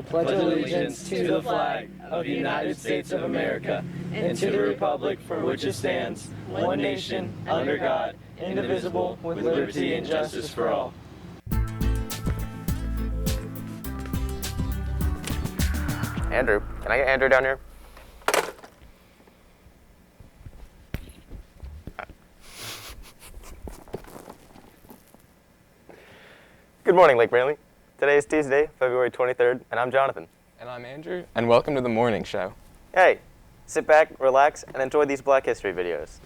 I pledge allegiance to the flag of the United States of America and to the republic for which it stands, one nation, under God, indivisible, with liberty and justice for all. Andrew, can I get Andrew down here? Good morning, Lake Brantley. Today is Tuesday, February 23rd, and I'm Jonathan. And I'm Andrew, and welcome to the morning show. Hey, sit back, relax, and enjoy these Black History videos.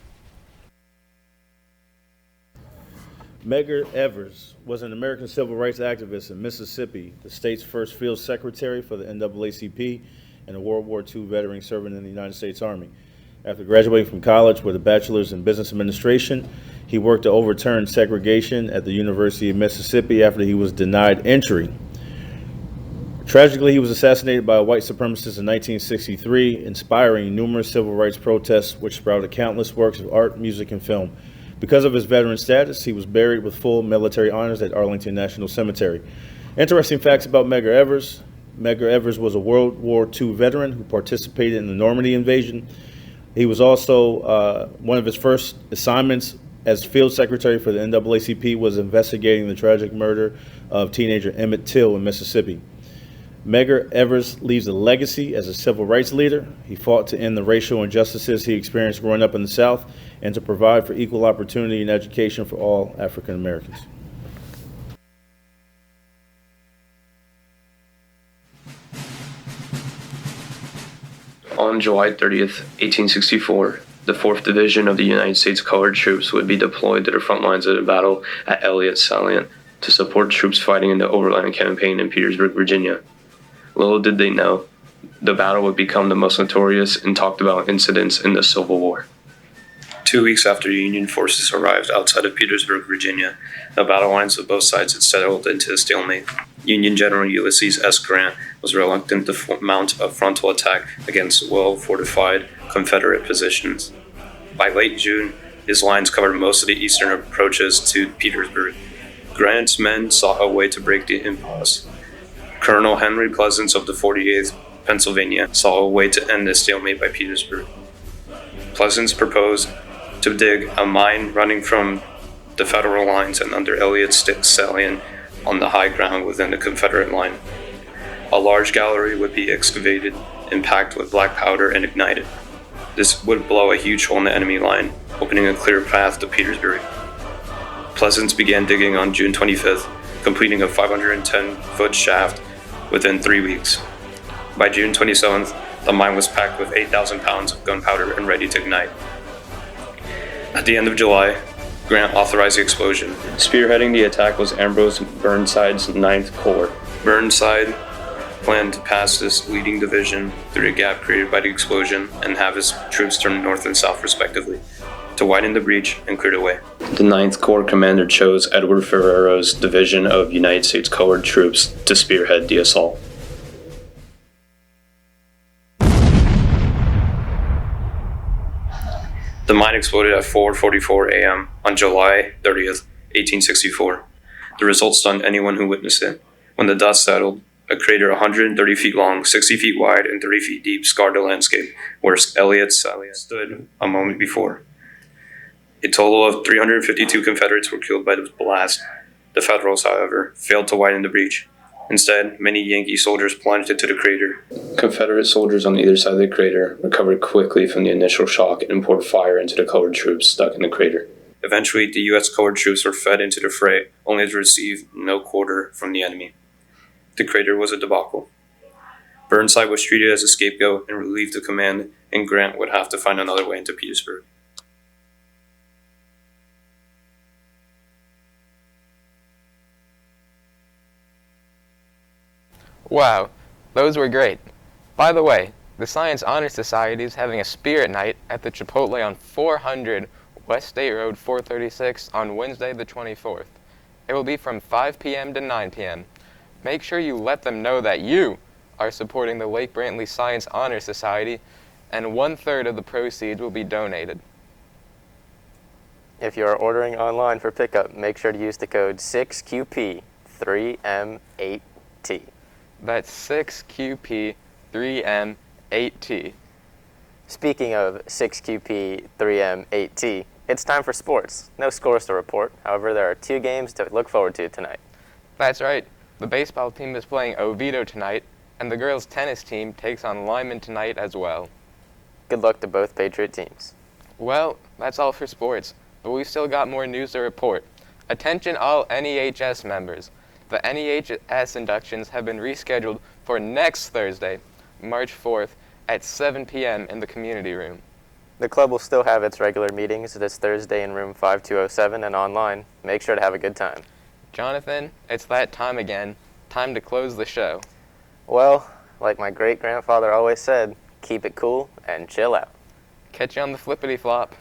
Medgar Evers was an American civil rights activist in Mississippi, the state's first field secretary for the NAACP, and a World War II veteran serving in the United States Army. After graduating from college with a bachelor's in business administration, he worked to overturn segregation at the University of Mississippi after he was denied entry. Tragically, he was assassinated by a white supremacist in 1963, inspiring numerous civil rights protests which sprouted countless works of art, music, and film. Because of his veteran status, he was buried with full military honors at Arlington National Cemetery. Interesting facts about Medgar Evers. Medgar Evers was a World War II veteran who participated in the Normandy invasion. He was also, one of his first assignments as field secretary for the NAACP was investigating the tragic murder of teenager Emmett Till in Mississippi. Medgar Evers leaves a legacy as a civil rights leader. He fought to end the racial injustices he experienced growing up in the South and to provide for equal opportunity and education for all African Americans. On July 30th, 1864, the 4th Division of the United States Colored Troops would be deployed to the front lines of the battle at Elliott Salient to support troops fighting in the Overland Campaign in Petersburg, Virginia. Little did they know, the battle would become the most notorious and talked about incidents in the Civil War. 2 weeks after Union forces arrived outside of Petersburg, Virginia, the battle lines of both sides had settled into a stalemate. Union General Ulysses S. Grant was reluctant to mount a frontal attack against well-fortified Confederate positions. By late June, his lines covered most of the eastern approaches to Petersburg. Grant's men sought a way to break the impasse. Colonel Henry Pleasants of the 48th Pennsylvania saw a way to end this stalemate by Petersburg. Pleasants proposed to dig a mine running from the Federal lines and under Elliott's Salient on the high ground within the Confederate line. A large gallery would be excavated and packed with black powder and ignited. This would blow a huge hole in the enemy line, opening a clear path to Petersburg. Pleasants began digging on June 25th, completing a 510-foot shaft within 3 weeks. By June 27th, the mine was packed with 8,000 pounds of gunpowder and ready to ignite. At the end of July, Grant authorized the explosion. Spearheading the attack was Ambrose Burnside's 9th Corps. Burnside planned to pass this leading division through the gap created by the explosion and have his troops turn north and south respectively, to widen the breach and clear the way. The 9th Corps commander chose Edward Ferrero's division of United States Colored Troops to spearhead the assault. The mine exploded at 4:44 a.m. on July 30th, 1864. The result stunned anyone who witnessed it. When the dust settled, a crater 130 feet long, 60 feet wide, and 30 feet deep scarred the landscape where Elliott's Salient stood a moment before. A total of 352 Confederates were killed by the blast. The Federals, however, failed to widen the breach. Instead, many Yankee soldiers plunged into the crater. Confederate soldiers on either side of the crater recovered quickly from the initial shock and poured fire into the colored troops stuck in the crater. Eventually, the U.S. colored troops were fed into the fray, only to receive no quarter from the enemy. The crater was a debacle. Burnside was treated as a scapegoat and relieved the command, and Grant would have to find another way into Petersburg. Wow, those were great. By the way, the Science Honor Society is having a spirit night at the Chipotle on 400 West State Road 436 on Wednesday the 24th. It will be from 5 p.m. to 9 p.m. Make sure you let them know that you are supporting the Lake Brantley Science Honor Society, and 1/3 of the proceeds will be donated. If you are ordering online for pickup, make sure to use the code 6QP3M8T. That's 6QP3M8T. Speaking of 6QP3M8T, it's time for sports. No scores to report. However, there are 2 games to look forward to tonight. That's right. The baseball team is playing Oviedo tonight, and the girls' tennis team takes on Lyman tonight as well. Good luck to both Patriot teams. Well, that's all for sports, but we've still got more news to report. Attention all NEHS members. The NEHS inductions have been rescheduled for next Thursday, March 4th, at 7 p.m. in the community room. The club will still have its regular meetings this Thursday in room 5207 and online. Make sure to have a good time. Jonathan, it's that time again. Time to close the show. Well, like my great-grandfather always said, keep it cool and chill out. Catch you on the flippity flop.